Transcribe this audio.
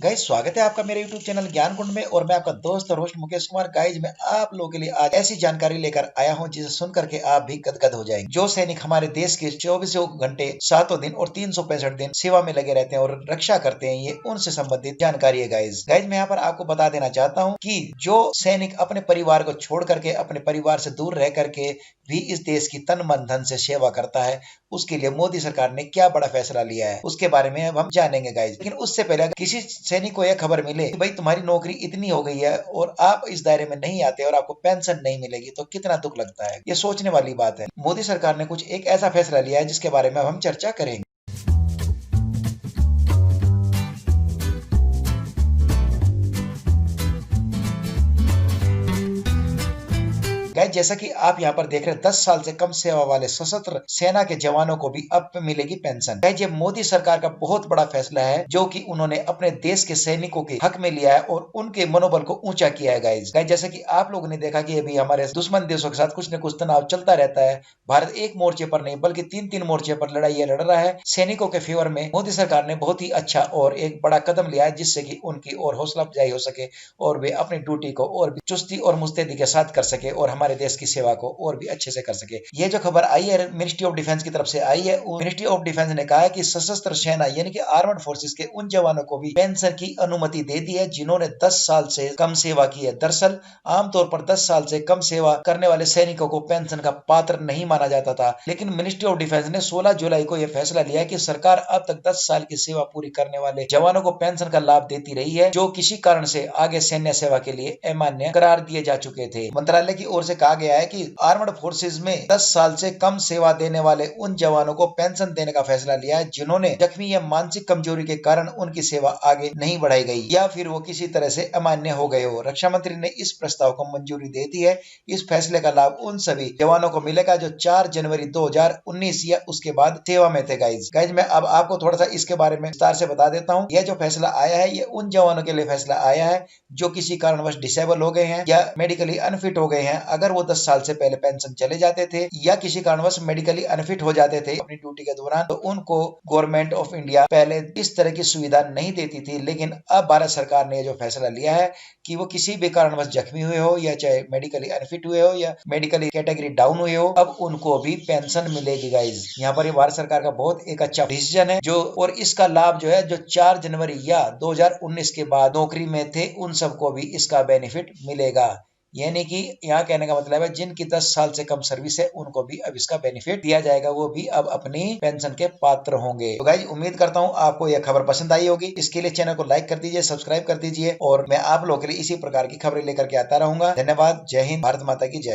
Guys स्वागत है आपका मेरे YouTube चैनल ज्ञान कुंड में और मैं आपका दोस्त और होस्ट मुकेश कुमार। गाइज मैं आप लोगों के लिए आज ऐसी जानकारी लेकर आया हूं जिसे सुन करके आप भी गदगद हो जाएंगे। जो सैनिक हमारे देश के 24 घंटे 7 दिन और 365 दिन सेवा में लगे रहते हैं और रक्षा करते हैं, ये उनसे संबंधित जानकारी है। गाइज मैं यहाँ पर आपको बता देना चाहता हूँ कि जो सैनिक अपने परिवार को छोड़ करके, अपने परिवार से दूर रह करके भी इस देश की तन मन धन से सेवा करता है, उसके लिए मोदी सरकार ने क्या बड़ा फैसला लिया है उसके बारे में अब हम जानेंगे गाइज। लेकिन उससे पहले अगर किसी सैनिक को यह खबर मिले कि भाई तुम्हारी नौकरी इतनी हो गई है और आप इस दायरे में नहीं आते और आपको पेंशन नहीं मिलेगी, तो कितना दुख लगता है। ये सोचने वाली बात है। मोदी सरकार ने कुछ एक ऐसा फैसला लिया है जिसके बारे में अब हम चर्चा करेंगे। गाइस जैसा कि आप यहाँ पर देख रहे हैं, 10 साल से कम सेवा वाले सशस्त्र सेना के जवानों को भी अब मिलेगी पेंशन। गाइस ये मोदी सरकार का बहुत बड़ा फैसला है जो कि उन्होंने अपने देश के सैनिकों के हक में लिया है और उनके मनोबल को ऊंचा किया है। गाइस जैसा कि आप लोगों ने देखा कि अभी हमारे दुश्मन देशों के साथ कुछ न कुछ तनाव चलता रहता है। भारत एक मोर्चे पर नहीं बल्कि 3 मोर्चे पर लड़ाई लड़ रहा है। सैनिकों के फेवर में मोदी सरकार ने बहुत ही अच्छा और एक बड़ा कदम लिया है जिससे कि उनकी और हौसला अफजाई हो सके और वे अपनी ड्यूटी को और भी चुस्ती और मुस्तैदी के साथ कर सके और हमारे देश की सेवा को और भी अच्छे से कर सके। ये जो खबर आई है मिनिस्ट्री ऑफ डिफेंस की तरफ से आई है। मिनिस्ट्री ऑफ डिफेंस ने कहा है कि सशस्त्र सेना यानी कि आर्मड फोर्सेस के उन जवानों को भी पेंशन की अनुमति दे दी है जिन्होंने 10 साल से कम सेवा की है। दरअसल आमतौर पर 10 साल से कम सेवा करने वाले सैनिकों को पेंशन का पात्र नहीं माना जाता था, लेकिन मिनिस्ट्री ऑफ डिफेंस ने 16 जुलाई को यह फैसला लिया है कि सरकार अब तक 10 साल की सेवा पूरी करने वाले जवानों को पेंशन का लाभ देती रही है जो किसी कारण से आगे सैन्य सेवा के लिए अमान्य करार दिए जा चुके थे। मंत्रालय की ओर से कहा गया है कि आर्मड फोर्सेस में 10 साल से कम सेवा देने वाले उन जवानों को पेंशन देने का फैसला लिया है जिन्होंने जख्मी या मानसिक कमजोरी के कारण उनकी सेवा आगे नहीं बढ़ाई गई या फिर वो किसी तरह से अमान्य हो गए हो। रक्षा मंत्री ने इस प्रस्ताव को मंजूरी दे दी है। इस फैसले का लाभ उन सभी जवानों को मिलेगा जो 4 जनवरी 2019 या उसके बाद सेवा में थे। गाइज मैं अब आपको थोड़ा सा इसके बारे में विस्तार से बता देता हूँ। यह जो फैसला आया है ये उन जवानों के लिए फैसला आया है जो किसी कारणवश डिसेबल हो गए हैं या मेडिकली अनफिट हो गए हैं। अगर वो 10 साल से पहले पेंशन चले जाते थे या किसी कारणवश मेडिकली अनफिट हो जाते थे अपनी ड्यूटी के दौरान, तो उनको गवर्नमेंट ऑफ इंडिया पहले इस तरह की सुविधा नहीं देती थी। लेकिन अब भारत सरकार ने जो फैसला लिया है कि वो किसी भी कारणवश जख्मी हुए हो या चाहे मेडिकली अनफिट हुए हो या मेडिकली कैटेगरी डाउन हुए हो, अब उनको भी पेंशन मिलेगी। गाइज यहाँ पर भारत सरकार का बहुत एक अच्छा डिसीजन है जो, और इसका लाभ जो है जो 4 जनवरी या 2019 के बाद नौकरी में थे उन सबको भी इसका बेनिफिट मिलेगा। यानी कि यहाँ कहने का मतलब है जिनकी 10 साल से कम सर्विस है उनको भी अब इसका बेनिफिट दिया जाएगा, वो भी अब अपनी पेंशन के पात्र होंगे। तो गाइज उम्मीद करता हूँ आपको यह खबर पसंद आई होगी। इसके लिए चैनल को लाइक कर दीजिए, सब्सक्राइब कर दीजिए और मैं आप लोगों के लिए इसी प्रकार की खबरें लेकर के आता रहूंगा। धन्यवाद। जय हिंद। भारत माता की जय।